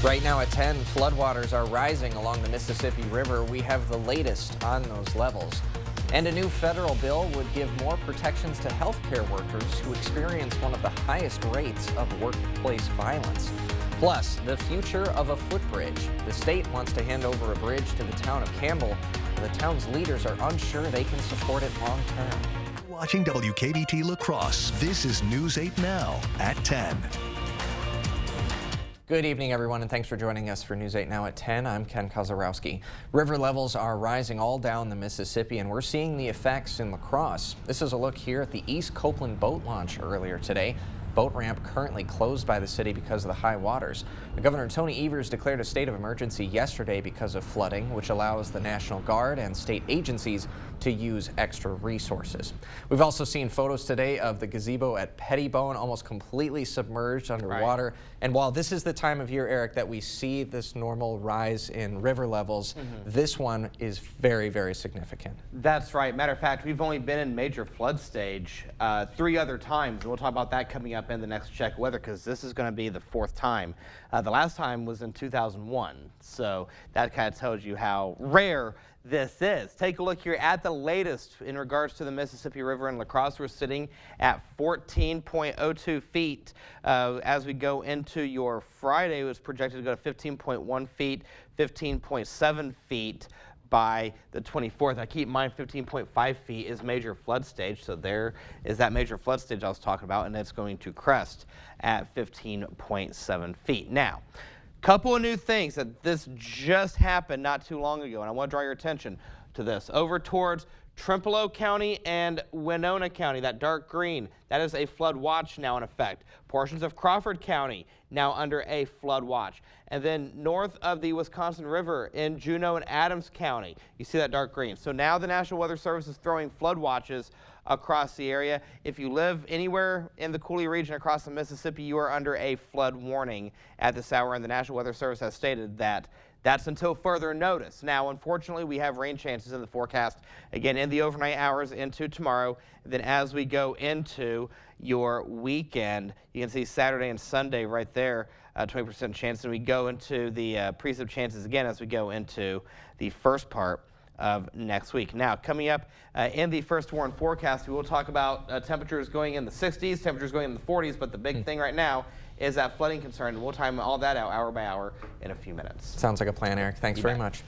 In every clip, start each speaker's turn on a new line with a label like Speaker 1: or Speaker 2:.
Speaker 1: Right now at 10, floodwaters are rising along the Mississippi River. We have the latest on those levels. And a new federal bill would give more protections to healthcare workers who experience one of the highest rates of workplace violence. Plus, the future of a footbridge. The state wants to hand over a bridge to the town of Campbell. The town's leaders are unsure they can support it long term.
Speaker 2: Watching WKBT La Crosse, this is News 8 Now at 10.
Speaker 1: Good evening, everyone, and thanks for joining us for News 8 Now at 10. I'm Ken Kozarowski. River levels are rising all down the Mississippi, and we're seeing the effects in La Crosse. This is a look here at the East Copeland boat launch earlier today. Boat ramp currently closed by the city because of the high waters. Governor Tony Evers declared a state of emergency yesterday because of flooding, which allows the National Guard and state agencies to use extra resources. We've also seen photos today of the gazebo at Pettibone almost completely submerged underwater. Right. And while this is the time of year, Eric, that we see this normal rise in river levels, this one is very, very significant.
Speaker 3: That's right. Matter of fact, we've only been in major flood stage 3 other times. We'll talk about that coming up in the next check of weather, because this is going to be the 4th time. The last time was in 2001, so that kind of tells you how rare this is. Take a look here at the latest in regards to the Mississippi River in La Crosse. We're sitting at 14.02 feet. As we go into your Friday, it was projected to go to 15.1 feet, 15.7 feet by the 24th. I keep in mind 15.5 feet is major flood stage, so there is that major flood stage I was talking about, and it's going to crest at 15.7 feet. Now, couple of new things that this just happened not too long ago, and I want to draw your attention to this. Over towards Trempealeau County and Winona County, that dark green, that is a flood watch now in effect. Portions of Crawford County now under a flood watch. And then north of the Wisconsin River in Juneau and Adams County, you see that dark green. So now the National Weather Service is throwing flood watches across the area. If you live anywhere in the Coulee region across the Mississippi, you are under a flood warning at this hour, and the National Weather Service has stated that that's until further notice. Now, unfortunately, we have rain chances in the forecast, again, in the overnight hours into tomorrow. Then as we go into your weekend, you can see Saturday and Sunday right there, 20% chance. And we go into the precip chances again as we go into the first part of next week. Now, coming up in the first warn forecast, we will talk about temperatures going in the 60s, temperatures going in the 40s, but the big thing right now is that flooding concern, and we'll time all that out hour by hour in a few minutes.
Speaker 1: Sounds like a plan, Eric. Thanks very much.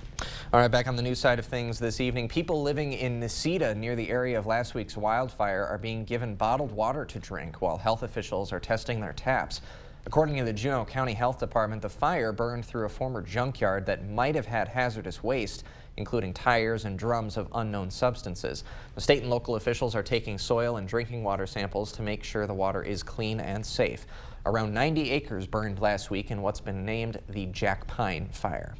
Speaker 1: All right, back on the news side of things this evening, people living in Necedah near the area of last week's wildfire are being given bottled water to drink while health officials are testing their taps. According to the Juneau County Health Department, the fire burned through a former junkyard that might have had hazardous waste, including tires and drums of unknown substances. The state and local officials are taking soil and drinking water samples to make sure the water is clean and safe. Around 90 acres burned last week in what's been named the Jack Pine Fire.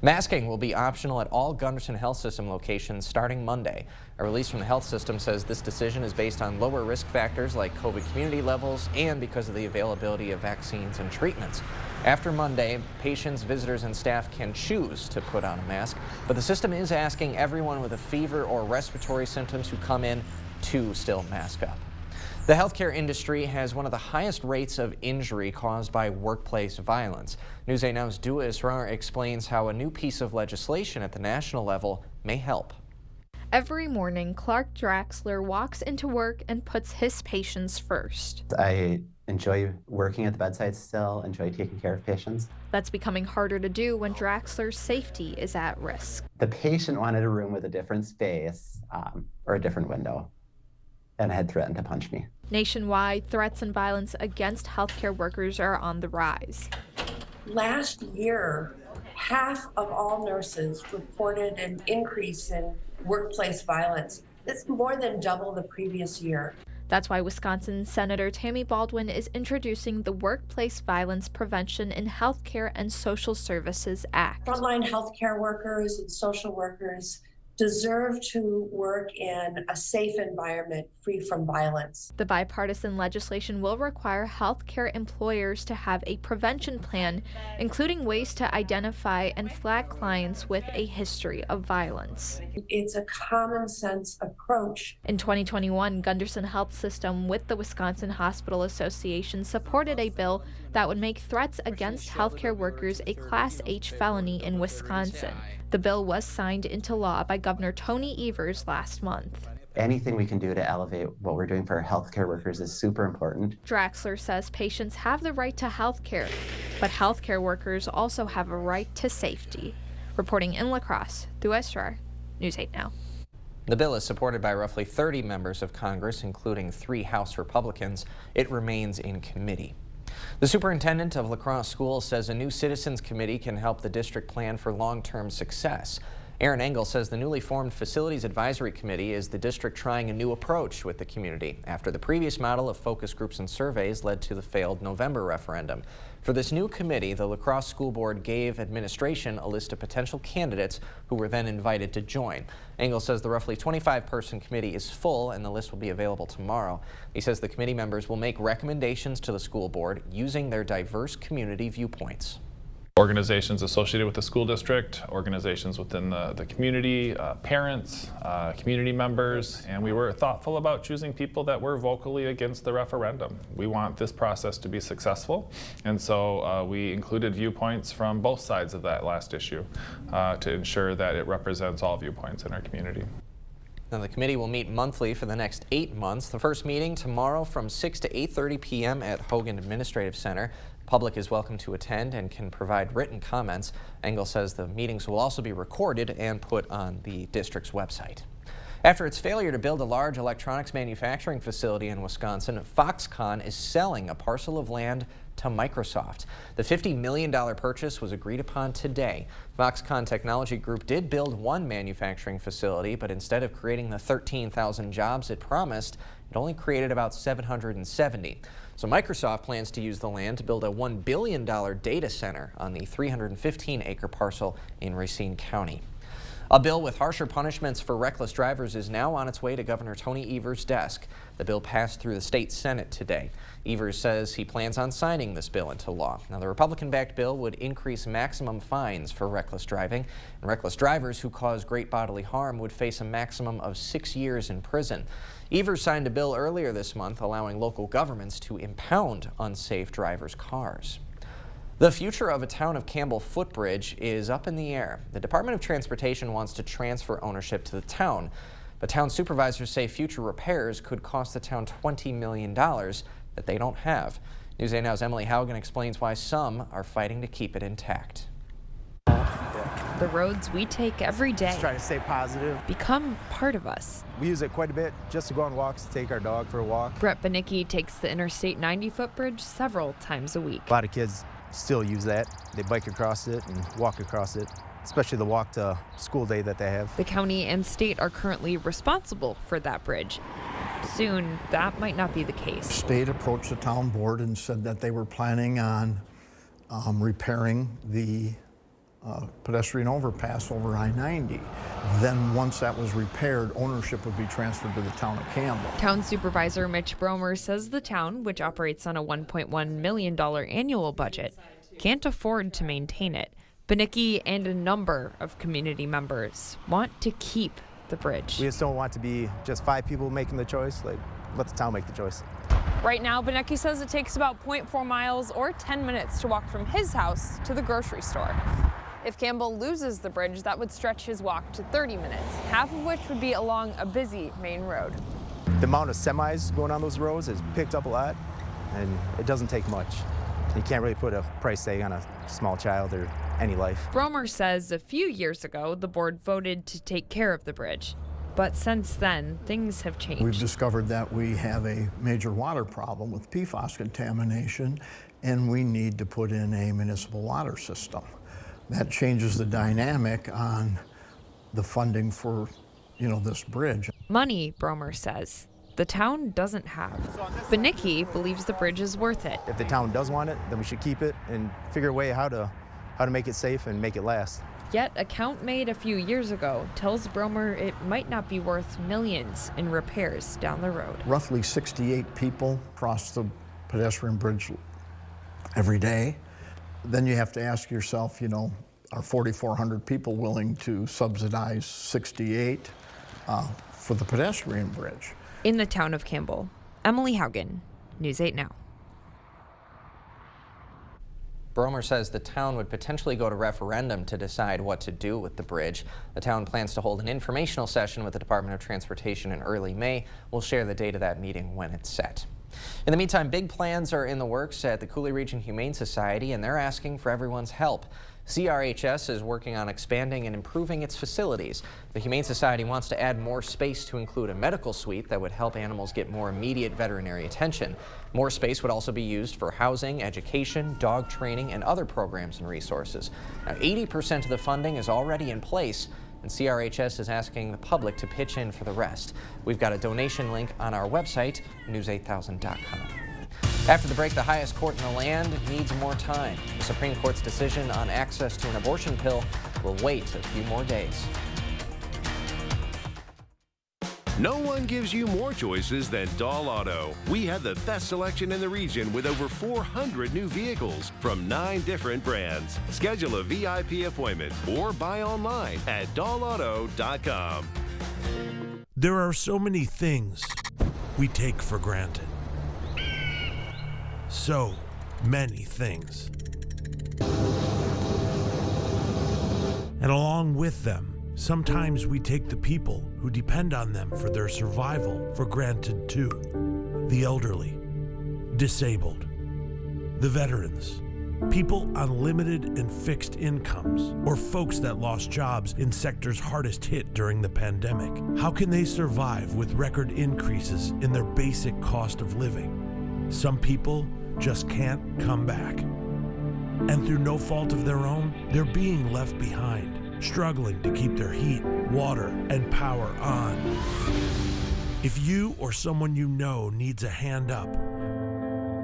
Speaker 1: Masking will be optional at all Gunderson Health System locations starting Monday. A release from the health system says this decision is based on lower risk factors like COVID community levels and because of the availability of vaccines and treatments. After Monday, patients, visitors, and staff can choose to put on a mask, but the system is asking everyone with a fever or respiratory symptoms who come in to still mask up. The healthcare industry has one of the highest rates of injury caused by workplace violence. News 8 Now's Dua Israr explains how a new piece of legislation at the national level may help.
Speaker 4: Every morning, Clark Draxler walks into work and puts his patients first.
Speaker 5: I enjoy working at the bedside still, enjoy taking care of patients.
Speaker 4: That's becoming harder to do when Draxler's safety is at risk.
Speaker 5: The patient wanted a room with a different space or a different window, and had threatened to punch me.
Speaker 4: Nationwide, threats and violence against healthcare workers are on the rise.
Speaker 6: Last year, half of all nurses reported an increase in workplace violence. That's more than double the previous year.
Speaker 4: That's why Wisconsin Senator Tammy Baldwin is introducing the Workplace Violence Prevention in Healthcare and Social Services Act.
Speaker 6: Frontline healthcare workers and social workers deserve to work in a safe environment free from violence.
Speaker 4: The bipartisan legislation will require healthcare employers to have a prevention plan, including ways to identify and flag clients with a history of violence.
Speaker 6: It's a common sense approach.
Speaker 4: In 2021, Gunderson Health System with the Wisconsin Hospital Association supported a bill that would make threats against healthcare workers a Class H felony in Wisconsin. The bill was signed into law by Governor Tony Evers last month.
Speaker 5: Anything we can do to elevate what we're doing for our healthcare workers is super important.
Speaker 4: Draxler says patients have the right to health care, but healthcare workers also have a right to safety. Reporting in La Crosse, through SR, News 8 Now.
Speaker 1: The bill is supported by roughly 30 members of Congress, including 3 House Republicans. It remains in committee. The superintendent of La Crosse Schools says a new citizens committee can help the district plan for long-term success. Aaron Engel says the newly formed Facilities Advisory Committee is the district trying a new approach with the community after the previous model of focus groups and surveys led to the failed November referendum. For this new committee, the La Crosse School Board gave administration a list of potential candidates who were then invited to join. Engel says the roughly 25-person committee is full and the list will be available tomorrow. He says the committee members will make recommendations to the school board using their diverse community viewpoints.
Speaker 7: Organizations associated with the school district, organizations within the community, parents, community members, and we were thoughtful about choosing people that were vocally against the referendum. We want this process to be successful, and so we included viewpoints from both sides of that last issue to ensure that it represents all viewpoints in our community.
Speaker 1: Now, the committee will meet monthly for the next 8 months. The first meeting tomorrow from 6 to 8:30 p.m. at Hogan Administrative Center. Public is welcome to attend and can provide written comments. Engel says the meetings will also be recorded and put on the district's website. After its failure to build a large electronics manufacturing facility in Wisconsin, Foxconn is selling a parcel of land to Microsoft. The $50 million purchase was agreed upon today. Foxconn Technology Group did build one manufacturing facility, but instead of creating the 13,000 jobs it promised, it only created about 770. So Microsoft plans to use the land to build a $1 billion data center on the 315-acre parcel in Racine County. A bill with harsher punishments for reckless drivers is now on its way to Governor Tony Evers' desk. The bill passed through the state Senate today. Evers says he plans on signing this bill into law. Now, the Republican-backed bill would increase maximum fines for reckless driving, and reckless drivers who cause great bodily harm would face a maximum of 6 years in prison. Evers signed a bill earlier this month allowing local governments to impound unsafe drivers' cars. The future of a Town of Campbell footbridge is up in the air. The Department of Transportation wants to transfer ownership to the town, but town supervisors say future repairs could cost the town $20 million that they don't have. News 8 Now's Emily Haugen explains why some are fighting to keep it intact.
Speaker 8: The roads we take every day
Speaker 9: Just try to stay positive.
Speaker 8: become part of us.
Speaker 9: We use it quite a bit just to go on walks, to take our dog for a walk.
Speaker 8: Brett Benicki takes the Interstate 90 footbridge several times a week.
Speaker 9: A lot of kids still use that. They bike across it and walk across it, especially the walk to school day that they have.
Speaker 8: The county and state are currently responsible for that bridge. Soon, that might not be the case.
Speaker 10: State approached the town board and said that they were planning on repairing the pedestrian overpass over I-90. Then once that was repaired, ownership would be transferred to the town of Campbell.
Speaker 8: Town Supervisor Mitch Bromer says the town, which operates on a $1.1 million annual budget, can't afford to maintain it. Benicki and a number of community members want to keep the bridge.
Speaker 9: We just don't want to be just 5 people making the choice. Like, let the town make the choice.
Speaker 11: Right now, Benicki says it takes about 0.4 miles or 10 minutes to walk from his house to the grocery store. If Campbell loses the bridge, that would stretch his walk to 30 minutes, half of which would be along a busy main road.
Speaker 9: The amount of semis going on those roads has picked up a lot, and it doesn't take much. You can't really put a price tag on a small child or any life.
Speaker 8: Bromer says a few years ago, the board voted to take care of the bridge. But since then, things have changed.
Speaker 10: We've discovered that we have a major water problem with PFAS contamination, and we need to put in a municipal water system. That changes the dynamic on the funding for, this bridge.
Speaker 8: Money, Bromer says, the town doesn't have. Benicki believes the bridge is worth it.
Speaker 9: If the town does want it, then we should keep it and figure a way how to make it safe and make it last.
Speaker 8: Yet a count made a few years ago tells Bromer it might not be worth millions in repairs down the road.
Speaker 10: Roughly 68 people cross the pedestrian bridge every day. Then you have to ask yourself, you know, are 4,400 people willing to subsidize 68 for the pedestrian bridge?
Speaker 8: In the town of Campbell, Emily Haugen, News 8 Now.
Speaker 1: Bromer says the town would potentially go to referendum to decide what to do with the bridge. The town plans to hold an informational session with the Department of Transportation in early May. We'll share the date of that meeting when it's set. In the meantime, big plans are in the works at the Cooley Region Humane Society, and they're asking for everyone's help. CRHS is working on expanding and improving its facilities. The Humane Society wants to add more space to include a medical suite that would help animals get more immediate veterinary attention. More space would also be used for housing, education, dog training, and other programs and resources. Now, 80% of the funding is already in place, and CRHS is asking the public to pitch in for the rest. We've got a donation link on our website, news8000.com. After the break, the highest court in the land needs more time. The Supreme Court's decision on access to an abortion pill will wait a few more days.
Speaker 12: No one gives you more choices than Dahl Auto. We have the best selection in the region with over 400 new vehicles from 9 different brands. Schedule a VIP appointment or buy online at dahlauto.com.
Speaker 13: There are so many things we take for granted. So many things. And along with them, sometimes we take the people who depend on them for their survival for granted too. The elderly, disabled, the veterans, people on limited and fixed incomes, or folks that lost jobs in sectors hardest hit during the pandemic. How can they survive with record increases in their basic cost of living? Some people just can't come back. And through no fault of their own, they're being left behind, struggling to keep their heat, water, and power on. If you or someone you know needs a hand up,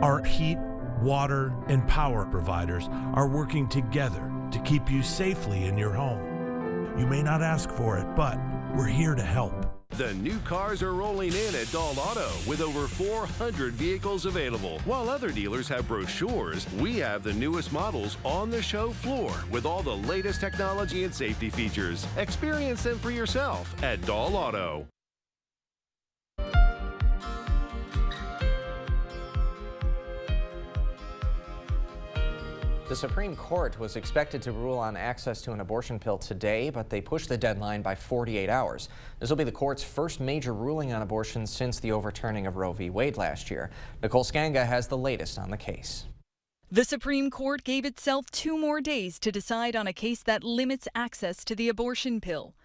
Speaker 13: our heat, water, and power providers are working together to keep you safely in your home. You may not ask for it, but we're here to help.
Speaker 12: The new cars are rolling in at Dahl Auto with over 400 vehicles available. While other dealers have brochures, we have the newest models on the show floor with all the latest technology and safety features. Experience them for yourself at Dahl Auto.
Speaker 1: The Supreme Court was expected to rule on access to an abortion pill today, but they pushed the deadline by 48 hours. This will be the court's first major ruling on abortion since the overturning of Roe v. Wade last year. Nicole Skanga has the latest on the case.
Speaker 14: The Supreme Court gave itself 2 more days to decide on a case that limits access to the abortion pill.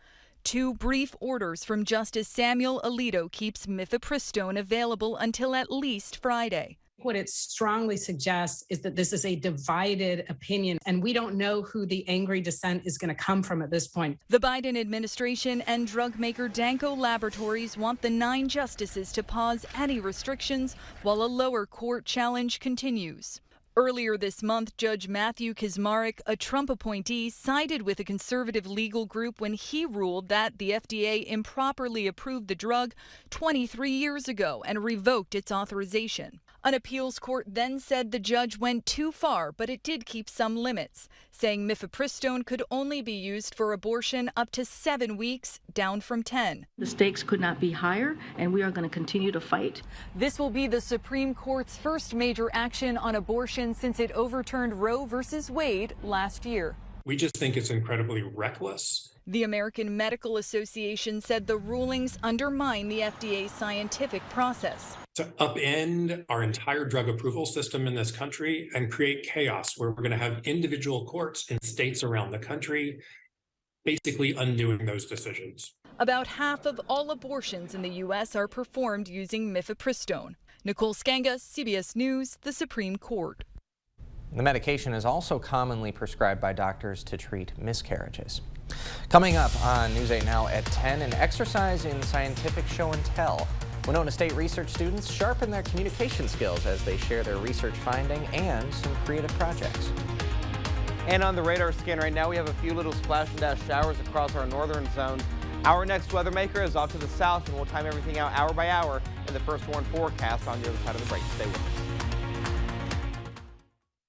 Speaker 14: 2 brief orders from Justice Samuel Alito keeps mifepristone available until at least Friday.
Speaker 15: What it strongly suggests is that this is a divided opinion, and we don't know who the angry dissent is going to come from at this point.
Speaker 14: The Biden administration and drug maker Danco Laboratories want the 9 justices to pause any restrictions while a lower court challenge continues. Earlier this month, Judge Matthew Kacsmaryk, a Trump appointee, sided with a conservative legal group when he ruled that the FDA improperly approved the drug 23 years ago and revoked its authorization. An appeals court then said the judge went too far, but it did keep some limits, saying mifepristone could only be used for abortion up to 7 weeks, down from 10.
Speaker 16: The stakes could not be higher, and we are going to continue to fight.
Speaker 14: This will be the Supreme Court's first major action on abortion since it overturned Roe v. Wade last year.
Speaker 17: We just think it's incredibly reckless.
Speaker 14: The American Medical Association said the rulings undermine the FDA's scientific process.
Speaker 17: To upend our entire drug approval system in this country and create chaos where we're going to have individual courts in states around the country basically undoing those decisions.
Speaker 14: About half of all abortions in the U.S. are performed using mifepristone. Nicole Skanga, CBS News, the Supreme Court.
Speaker 1: The medication is also commonly prescribed by doctors to treat miscarriages. Coming up on News 8 Now at 10, an exercise in scientific show and tell. Winona State research students sharpen their communication skills as they share their research finding and some creative projects.
Speaker 3: And on the radar scan right now, we have a few little splash and dash showers across our northern zones. Our next weather maker is off to the south, and we'll time everything out hour by hour in the first warn forecast on the other side of the break. Stay with us.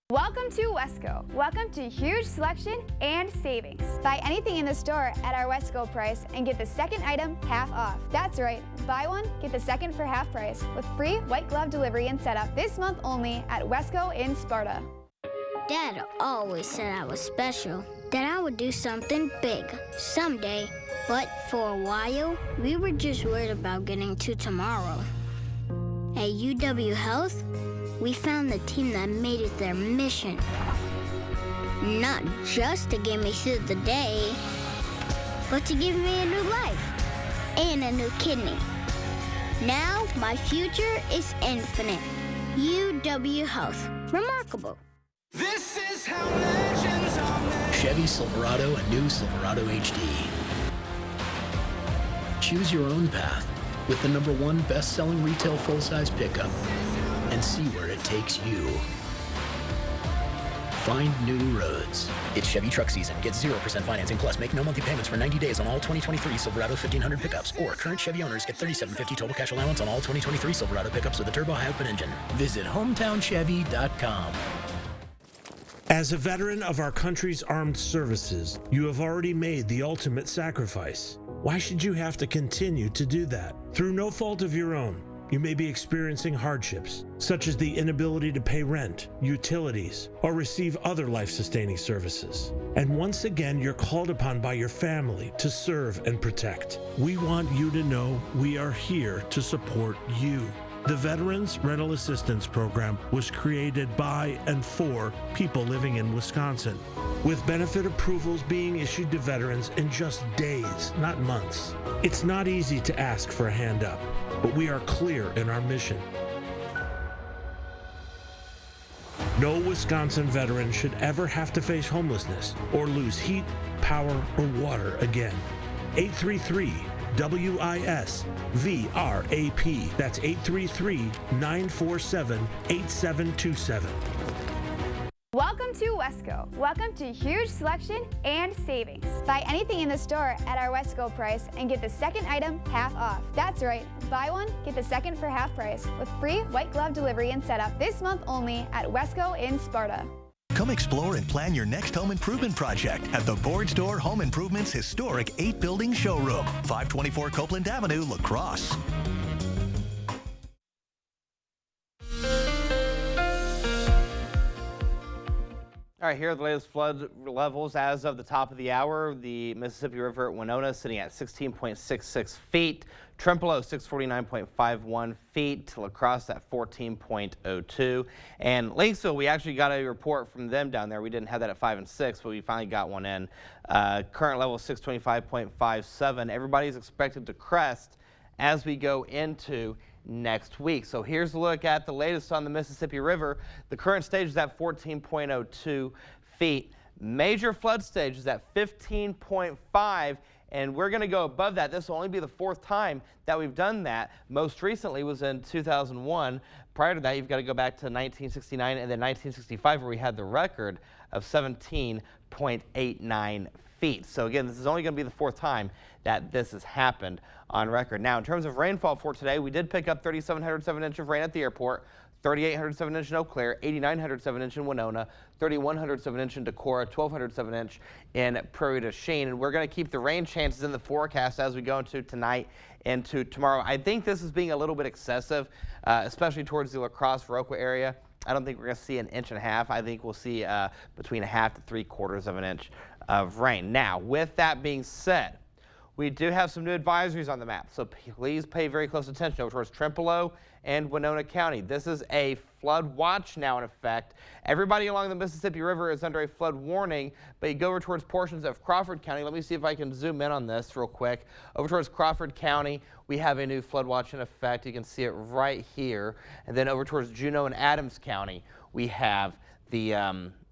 Speaker 18: Welcome to Wesco. Welcome to huge selection and savings. Buy anything in the store at our Wesco price and get the second item half off. That's right, buy one, get the second for half price with free white glove delivery and setup this month only at Wesco in Sparta.
Speaker 19: Dad always said I was special, that I would do something big someday. But for a while, we were just worried about getting to tomorrow. At UW Health, we found the team that made it their mission. Not just to get me through the day, but to give me a new life and a new kidney. Now, my future is infinite. UW Health. Remarkable.
Speaker 20: This is how legends are made. Chevy Silverado and new Silverado HD. Choose your own path with the #1 best-selling retail full-size pickup and see where it takes you. Find new roads. It's Chevy truck season. Get 0% financing plus make no monthly payments for 90 days on all 2023 Silverado 1500 pickups. Or current Chevy owners get $3,750 total cash allowance on all 2023 Silverado pickups with a turbo high-output engine. Visit HometownChevy.com.
Speaker 13: As a veteran of our country's armed services, you have already made the ultimate sacrifice. Why should you have to continue to do that? Through no fault of your own, you may be experiencing hardships, such as the inability to pay rent, utilities, or receive other life-sustaining services. And once again, you're called upon by your family to serve and protect. We want you to know we are here to support you. The Veterans Rental Assistance Program was created by and for people living in Wisconsin, with benefit approvals being issued to veterans in just days, not months. It's not easy to ask for a hand up, but we are clear in our mission. No Wisconsin veteran should ever have to face homelessness or lose heat, power, or water again. 833-WIS-VRAP. That's 833-947-8727.
Speaker 18: Welcome to Wesco. Welcome to huge selection and savings. Buy anything in the store at our Wesco price and get the second item half off. That's right, buy one, get the second for half price with free white glove delivery and setup this month only at Wesco in Sparta.
Speaker 2: Come explore and plan your next home improvement project at the Board Store Home Improvement's historic 8-building showroom, 524 Copeland Avenue, La Crosse.
Speaker 3: All right, here are the latest flood levels as of the top of the hour. The Mississippi River at Winona sitting at 16.66 feet. Trempealeau 649.51 feet. La Crosse at 14.02. And Lakesville, we actually got a report from them down there. We didn't have that at 5 and 6, but we finally got one in. Current level 625.57. Everybody's expected to crest as we go into next week. So here's a look at the latest on the Mississippi River. The current stage is at 14.02 feet. Major flood stage is at 15.5, and we're going to go above that. This will only be the 4th time that we've done that. Most recently was in 2001. Prior to that, you've got to go back to 1969 and then 1965, where we had the record of 17.89 feet. So again, this is only going to be the 4th time that this has happened on record. Now, in terms of rainfall for today, we did pick up 3,707 inches of rain at the airport, 3,807 inch in Eau Claire, 8,907 inch in Winona, 3,107 inch in Decorah, 1,207 inch in Prairie du Chien. And we're going to keep the rain chances in the forecast as we go into tonight and to tomorrow. I think this is being a little bit excessive, especially towards the La Crosse, Viroqua area. I don't think we're going to see 1.5 inches. I think we'll see between 1/2 to 3/4 of an inch of rain. Now, with that being said, we do have some new advisories on the map, so please pay very close attention over towards Trempealeau and Winona County. This is a flood watch now in effect. Everybody along the Mississippi River is under a flood warning, but you go over towards portions of Crawford County. Let me see if I can zoom in on this real quick. Over towards Crawford County, we have a new flood watch in effect. You can see it right here. And then over towards Juneau and Adams County, we have the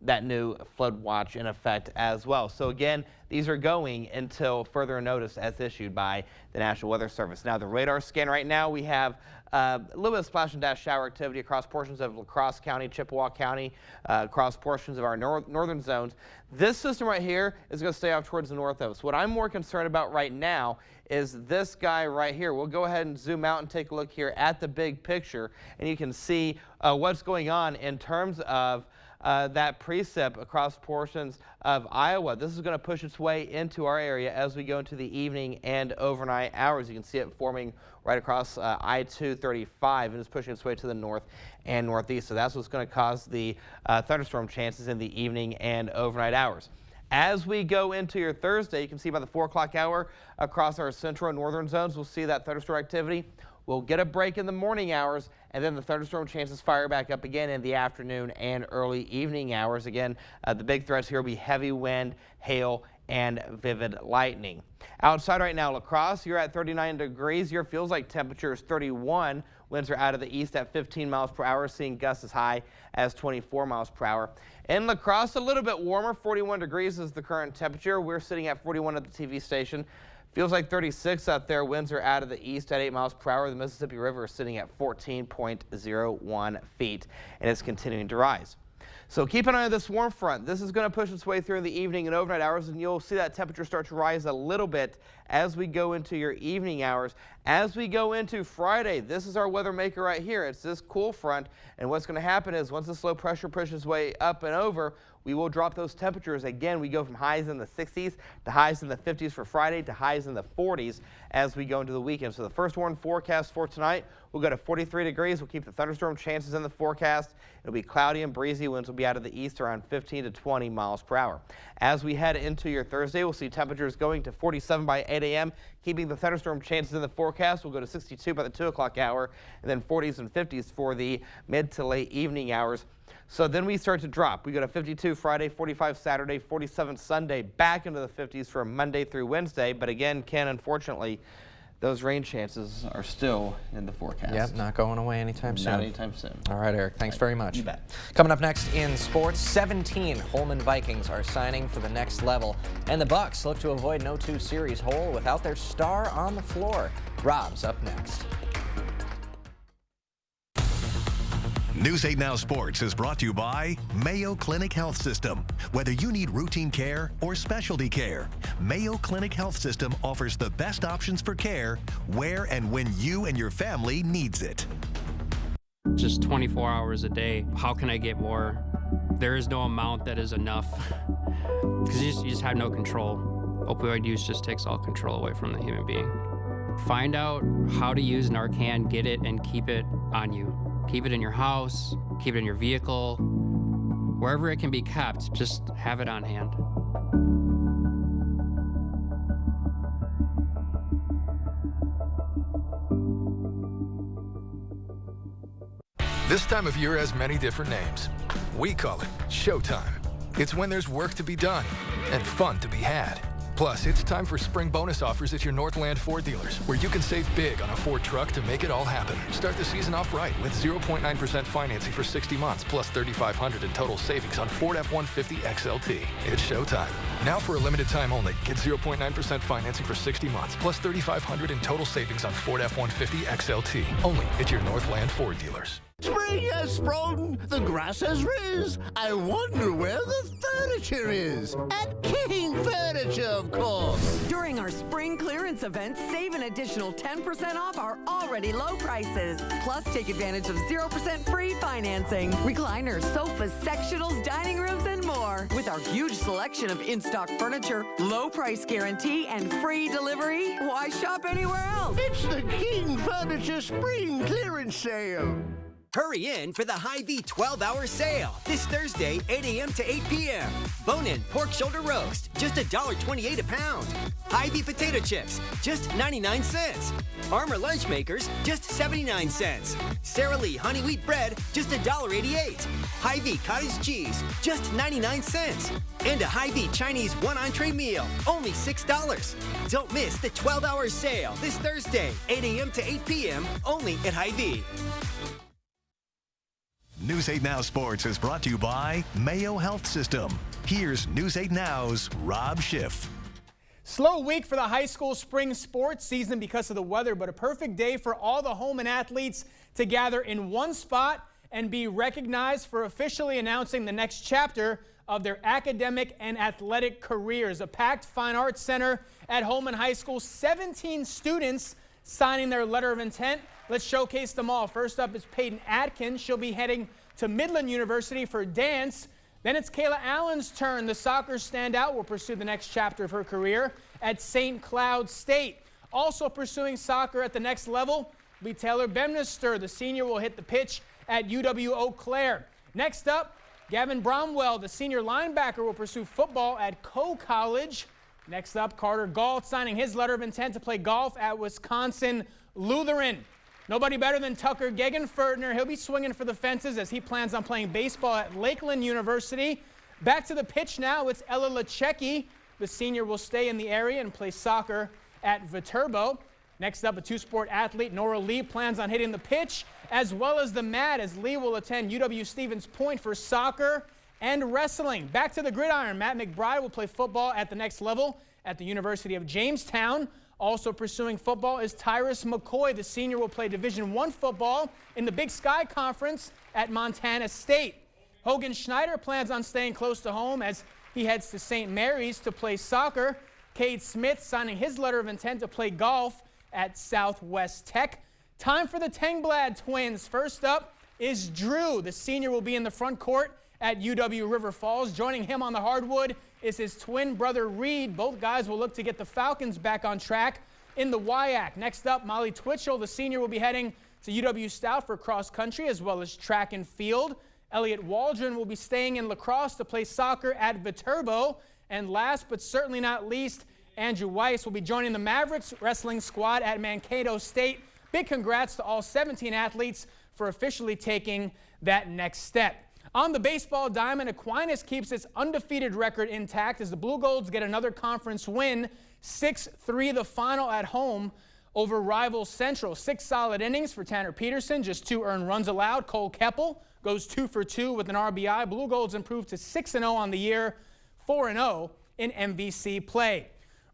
Speaker 3: that new flood watch in effect as well. So again, these are going until further notice as issued by the National Weather Service. Now the radar scan right now, we have A little bit of splash and dash shower activity across portions of La Crosse County, Chippewa County, across portions of our northern zones. This system right here is going to stay off towards the north of us. What I'm more concerned about right now is this guy right here. We'll go ahead and zoom out and take a look here at the big picture, and you can see what's going on in terms of that precip across portions of Iowa. This is going to push its way into our area as we go into the evening and overnight hours. You can see it forming right across I-235 and it's pushing its way to the north and northeast. So that's what's going to cause the thunderstorm chances in the evening and overnight hours. As we go into your Thursday, you can see by the 4 o'clock hour across our central and northern zones, we'll see that thunderstorm activity. We'll get a break in the morning hours, and then the thunderstorm chances fire back up again in the afternoon and early evening hours. Again, the big threats here will be heavy wind, hail, and vivid lightning. Outside right now, La Crosse, you're at 39 degrees. Your feels like temperature is 31. Winds are out of the east at 15 miles per hour, seeing gusts as high as 24 miles per hour. In La Crosse, a little bit warmer. 41 degrees is the current temperature. We're sitting at 41 at the TV station. Feels like 36 out there. Winds are out of the east at 8 miles per hour. The Mississippi River is sitting at 14.01 feet, and it's continuing to rise. So keep an eye on this warm front. This is going to push its way through in the evening and overnight hours, and you'll see that temperature start to rise a little bit as we go into your evening hours. As we go into Friday, this is our weather maker right here. It's this cool front, and what's going to happen is once this low pressure pushes its way up and over, we will drop those temperatures. Again, we go from highs in the 60s to highs in the 50s for Friday to highs in the 40s as we go into the weekend. So the first warn forecast for tonight, we'll go to 43 degrees. We'll keep the thunderstorm chances in the forecast. It'll be cloudy and breezy. Winds will be out of the east around 15 to 20 miles per hour. As we head into your Thursday, we'll see temperatures going to 47 by 8 a.m., keeping the thunderstorm chances in the forecast. We'll go to 62 by the 2 o'clock hour, and then 40s and 50s for the mid to late evening hours. So then we start to drop. We go to 52 Friday, 45 Saturday, 47 Sunday, back into the 50s from Monday through Wednesday. But again, Ken, unfortunately, those rain chances are still in the forecast.
Speaker 1: Yep, not going away anytime soon.
Speaker 3: Not anytime soon.
Speaker 1: All right, Eric, thanks very much.
Speaker 3: You bet.
Speaker 1: Coming up next in sports, 17 Holman Vikings are signing for the next level, and the Bucks look to avoid an 0-2 series hole without their star on the floor. Rob's up next.
Speaker 2: News 8 Now Sports is brought to you by Mayo Clinic Health System. Whether you need routine care or specialty care, Mayo Clinic Health System offers the best options for care where and when you and your family needs it.
Speaker 21: Just 24 hours a day. How can I get more? There is no amount that is enough because you just have no control. Opioid use just takes all control away from the human being. Find out how to use Narcan, get it, and keep it on you. Keep it in your house, keep it in your vehicle, wherever it can be kept, just have it on hand.
Speaker 22: This time of year has many different names. We call it Showtime. It's when there's work to be done and fun to be had. Plus, it's time for spring bonus offers at your Northland Ford dealers, where you can save big on a Ford truck to make it all happen. Start the season off right with 0.9% financing for 60 months, plus $3,500 in total savings on Ford F-150 XLT. It's showtime. Now for a limited time only, get 0.9% financing for 60 months, plus $3,500 in total savings on Ford F-150 XLT. Only at your Northland Ford dealers.
Speaker 23: Spring has sprung, the grass has riz. I wonder where the furniture is. At King Furniture, of course.
Speaker 24: During our spring clearance event, save an additional 10% off our already low prices. Plus, take advantage of 0% free financing, recliners, sofas, sectionals, dining rooms, and more. With our huge selection of in-stock furniture, low price guarantee, and free delivery, why shop anywhere else?
Speaker 23: It's the King Furniture Spring Clearance Sale.
Speaker 25: Hurry in for the Hy-Vee 12-hour sale this Thursday, 8 a.m. to 8 p.m. Bone-in pork shoulder roast, just $1.28 a pound. Hy-Vee potato chips, just 99 cents. Armour lunch makers, just 79 cents. Sara Lee honey wheat bread, just $1.88. Hy-Vee cottage cheese, just 99 cents. And a Hy-Vee Chinese one entree meal, only $6. Don't miss the 12-hour sale this Thursday, 8 a.m. to 8 p.m. only at Hy-Vee.
Speaker 2: News 8 Now Sports is brought to you by Mayo Health System. Here's News 8 Now's Rob Schiff.
Speaker 4: Slow week for the high school spring sports season because of the weather, but a perfect day for all the Holmen athletes to gather in one spot and be recognized for officially announcing the next chapter of their academic and athletic careers. A packed Fine Arts Center at Holmen High School, 17 students signing their letter of intent. Let's showcase them all. First up is Peyton Atkins. She'll be heading to Midland University for dance. Then it's Kayla Allen's turn. The soccer standout will pursue the next chapter of her career at St. Cloud State. Also pursuing soccer at the next level will be Taylor Bemnister. The senior will hit the pitch at UW Eau Claire. Next up, Gavin Bromwell, the senior linebacker, will pursue football at Coe College. Next up, Carter Galt signing his letter of intent to play golf at Wisconsin Lutheran. Nobody better than Tucker Gegenfertner. He'll be swinging for the fences as he plans on playing baseball at Lakeland University. Back to the pitch now, it's Ella Lechecki. The senior will stay in the area and play soccer at Viterbo. Next up, a two-sport athlete, Nora Lee, plans on hitting the pitch as well as the mat as Lee will attend UW-Stevens Point for soccer and wrestling. Back to the gridiron, Matt McBride will play football at the next level at the University of Jamestown. Also pursuing football is Tyrus McCoy. The senior will play Division I football in the Big Sky Conference at Montana State. Hogan Schneider plans on staying close to home as he heads to St. Mary's to play soccer. Cade Smith signing his letter of intent to play golf at Southwest Tech. Time for the Tengblad twins. First up is Drew. The senior will be in the front court at UW River Falls. Joining him on the hardwood is his twin brother Reed. Both guys will look to get the Falcons back on track in the WIAC. Next up, Molly Twitchell, the senior, will be heading to UW Stout for cross country as well as track and field. Elliot Waldron will be staying in lacrosse to play soccer at Viterbo. And last but certainly not least, Andrew Weiss will be joining the Mavericks wrestling squad at Mankato State. Big congrats to all 17 athletes for officially taking that next step. On the baseball diamond, Aquinas keeps its undefeated record intact as the Blue Golds get another conference win, 6-3 the final at home over rival Central. 6 solid innings for Tanner Peterson, just 2 earned runs allowed. Cole Keppel goes 2 for 2 with an RBI. Blue Golds improved to 6-0 on the year, 4-0 in MVC play.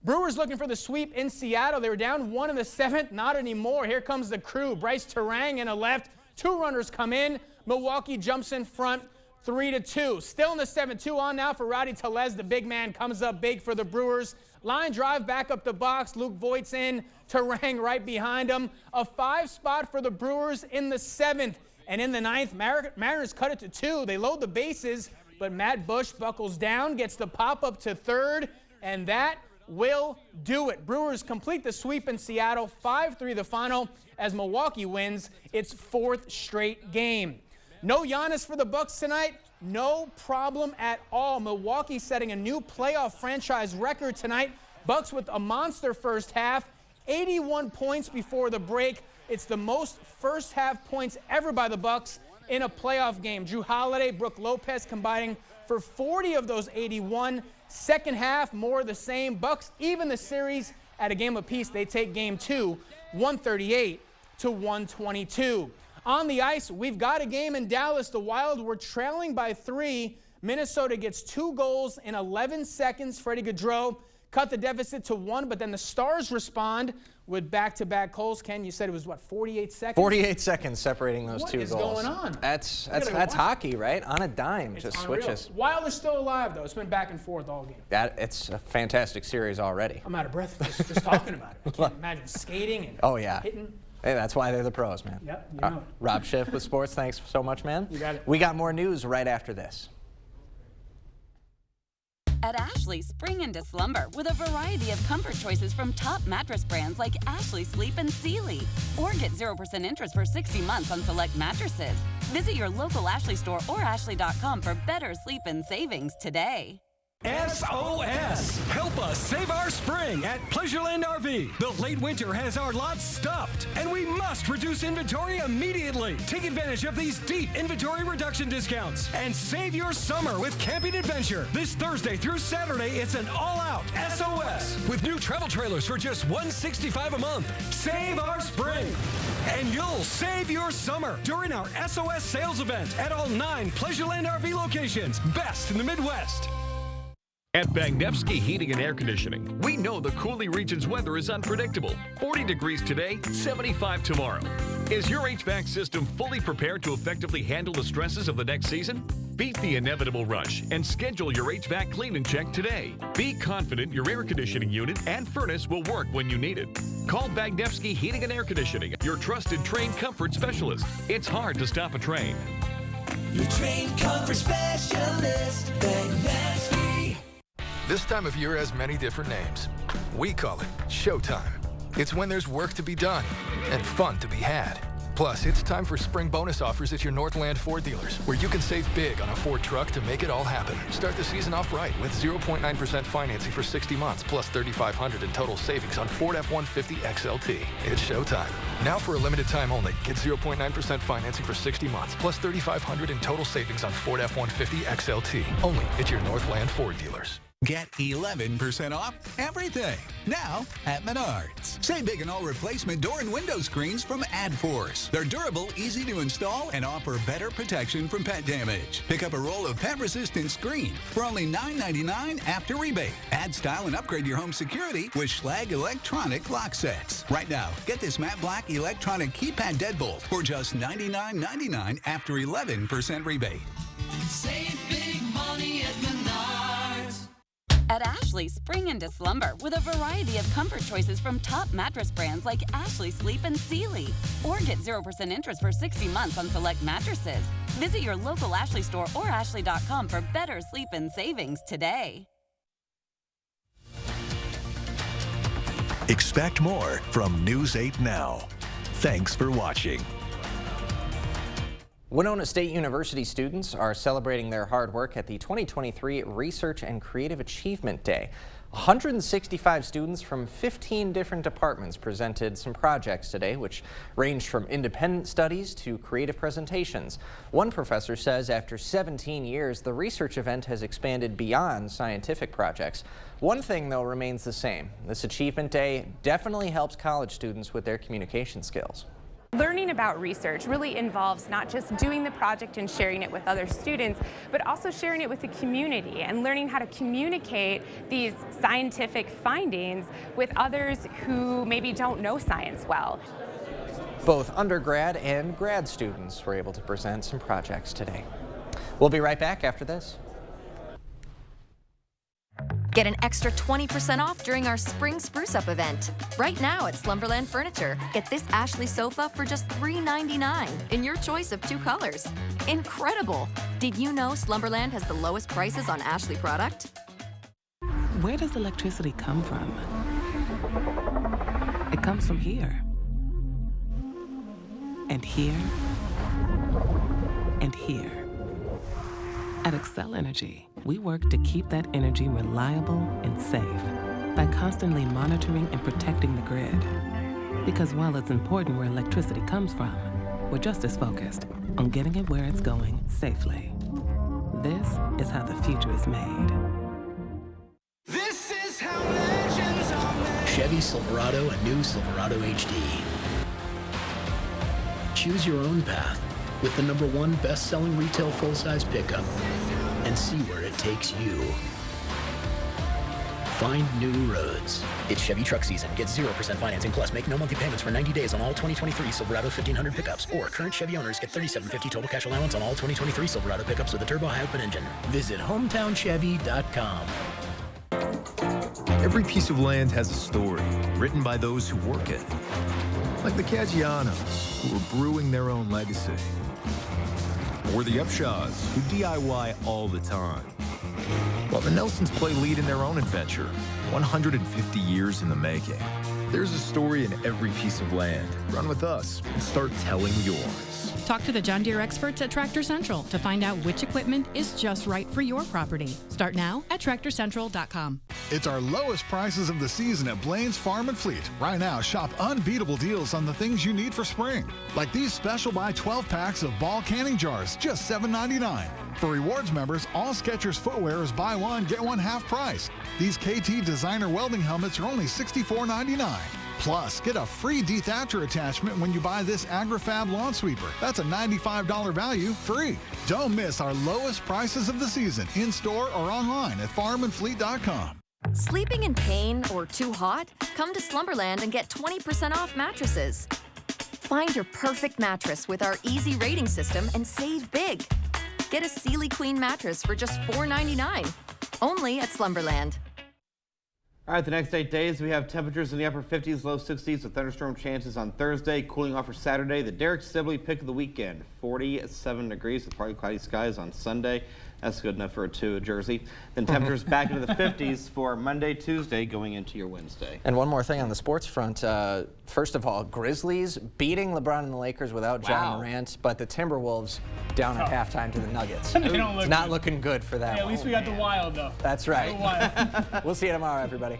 Speaker 4: Brewers looking for the sweep in Seattle. They were down 1 in the 7th, not anymore. Here comes the crew. Bryce Terang in a left. 2 runners come in. Milwaukee jumps in front 3-2. Still in the 7th, 2 on now for Rowdy Tellez. The big man comes up big for the Brewers. Line drive back up the box. Luke Voigt's in. Terang right behind him. A 5 spot for the Brewers in the 7th. And in the 9th, Mariners cut it to 2. They load the bases, but Matt Bush buckles down, gets the pop up to 3rd, and that will do it. Brewers complete the sweep in Seattle, 5-3 the final as Milwaukee wins its 4th straight game. No Giannis for the Bucks tonight. No problem at all. Milwaukee setting a new playoff franchise record tonight. Bucks with a monster first half, 81 points before the break. It's the most first half points ever by the Bucks in a playoff game. Drew Holiday, Brook Lopez combining for 40 of those 81. Second half, more of the same. Bucks even the series at a game apiece. They take game 2, 138-122. On the ice, we've got a game in Dallas. The Wild were trailing by 3. Minnesota gets 2 goals in 11 seconds. Freddie Gaudreau cut the deficit to 1, but then the Stars respond with back-to-back goals. Ken, you said it was, what, 48 seconds?
Speaker 1: 48 seconds separating those 2 goals.
Speaker 4: What is going on?
Speaker 1: That's hockey, right? On a dime, just
Speaker 4: unreal.
Speaker 1: switches.
Speaker 4: Wild is still alive, though. It's been back and forth all game.
Speaker 1: It's a fantastic series already.
Speaker 4: I'm out of breath just talking about it. I can't imagine skating and hitting.
Speaker 1: Hey, that's why they're the pros, man.
Speaker 4: Yep, you know it.
Speaker 1: Rob Schiff with sports. Thanks so much, man.
Speaker 4: You got it.
Speaker 1: We got more news right after this.
Speaker 5: At Ashley, spring into slumber with a variety of comfort choices from top mattress brands like Ashley Sleep and Sealy. Or get 0% interest for 60 months on select mattresses. Visit your local Ashley store or ashley.com for better sleep and savings today.
Speaker 6: SOS! Help us save our spring at Pleasureland RV. The late winter has our lots stuffed, and we must reduce inventory immediately. Take advantage of these deep inventory reduction discounts and save your summer with Camping Adventure. This Thursday through Saturday, it's an all-out SOS with new travel trailers for just $165 a month. Save our spring, and you'll save your summer during our SOS sales event at all 9 Pleasureland RV locations, best in the Midwest.
Speaker 7: At Bagnevsky Heating and Air Conditioning, we know the Cooley region's weather is unpredictable. 40 degrees today, 75 tomorrow. Is your HVAC system fully prepared to effectively handle the stresses of the next season? Beat the inevitable rush and schedule your HVAC clean and check today. Be confident your air conditioning unit and furnace will work when you need it. Call Bagnevsky Heating and Air Conditioning, your trusted trained comfort specialist. It's hard to stop a train.
Speaker 8: Your trained comfort specialist, Bagnevsky.
Speaker 22: This time of year has many different names. We call it Showtime. It's when there's work to be done and fun to be had. Plus, it's time for spring bonus offers at your Northland Ford dealers, where you can save big on a Ford truck to make it all happen. Start the season off right with 0.9% financing for 60 months, plus $3,500 in total savings on Ford F-150 XLT. It's showtime. Now for a limited time only, get 0.9% financing for 60 months, plus $3,500 in total savings on Ford F-150 XLT. Only at your Northland Ford dealers.
Speaker 9: Get 11% off everything now at Menards. Save big on all replacement door and window screens from AdForce. They're durable, easy to install, and offer better protection from pet damage. Pick up a roll of pet-resistant screen for only $9.99 after rebate. Add style and upgrade your home security with Schlage electronic lock sets. Right now, get this matte black electronic keypad deadbolt for just $99.99 after 11% rebate.
Speaker 8: Save big money at Menards.
Speaker 5: At Ashley, spring into slumber with a variety of comfort choices from top mattress brands like Ashley Sleep and Sealy. Or get 0% interest for 60 months on select mattresses. Visit your local Ashley store or ashley.com for better sleep and savings today.
Speaker 2: Expect more from News 8 Now. Thanks for watching.
Speaker 1: Winona State University students are celebrating their hard work at the 2023 Research and Creative Achievement Day. 165 students from 15 different departments presented some projects today, which ranged from independent studies to creative presentations. One professor says after 17 years, the research event has expanded beyond scientific projects. One thing, though, remains the same. This Achievement Day definitely helps college students with their communication skills.
Speaker 10: Learning about research really involves not just doing the project and sharing it with other students, but also sharing it with the community and learning how to communicate these scientific findings with others who maybe don't know science well.
Speaker 1: Both undergrad and grad students were able to present some projects today. We'll be right back after this.
Speaker 11: Get an extra 20% off during our Spring Spruce Up event. Right now at Slumberland Furniture, get this Ashley sofa for just $3.99 in your choice of 2 colors. Incredible! Did you know Slumberland has the lowest prices on Ashley product?
Speaker 26: Where does electricity come from? It comes from here. And here. And here. At Excel Energy, we work to keep that energy reliable and safe by constantly monitoring and protecting the grid. Because while it's important where electricity comes from, we're just as focused on getting it where it's going safely. This is how the future is made.
Speaker 8: This is how legends are made.
Speaker 20: Chevy Silverado and new Silverado HD. Choose your own path with the #1 best-selling retail full-size pickup and see where it takes you. Find new roads. It's Chevy truck season. Get 0% financing plus make no monthly payments for 90 days on all 2023 Silverado 1500 pickups. Or current Chevy owners get $3,750 total cash allowance on all 2023 Silverado pickups with a turbo high output engine. Visit hometownchevy.com.
Speaker 27: Every piece of land has a story written by those who work it. Like the Caggianos, who are brewing their own legacy. Or the Upshaws, who DIY all the time. While the Nelsons play lead in their own adventure, 150 years in the making. There's a story in every piece of land. Run with us and start telling yours.
Speaker 28: Talk to the John Deere experts at Tractor Central to find out which equipment is just right for your property. Start now at TractorCentral.com.
Speaker 29: It's our lowest prices of the season at Blaine's Farm and Fleet. Right now, shop unbeatable deals on the things you need for spring. Like these special buy 12 packs of ball canning jars, just $7.99. For rewards members, all Skechers footwear is buy one, get one half price. These KT designer welding helmets are only $64.99. Plus, get a free dethatcher attachment when you buy this AgriFab lawn sweeper. That's a $95 value free. Don't miss our lowest prices of the season in-store or online at farmandfleet.com.
Speaker 11: Sleeping in pain or too hot? Come to Slumberland and get 20% off mattresses. Find your perfect mattress with our easy rating system and save big. Get a Sealy Queen mattress for just $4.99. Only at Slumberland.
Speaker 3: All right, the next 8 days, we have temperatures in the upper 50s, low 60s with thunderstorm chances on Thursday, cooling off for Saturday. The Derek Sibley pick of the weekend, 47 degrees with partly cloudy skies on Sunday. That's good enough for a 2 at Jersey. Then temperatures back into the 50s for Monday, Tuesday, going into your Wednesday.
Speaker 1: And one more thing on the sports front. First of all, Grizzlies beating LeBron and the Lakers without John Morant, but the Timberwolves down at halftime to the Nuggets. It's not looking good for that one.
Speaker 4: At least we got the Wild, though.
Speaker 1: That's right. We'll see you tomorrow, everybody.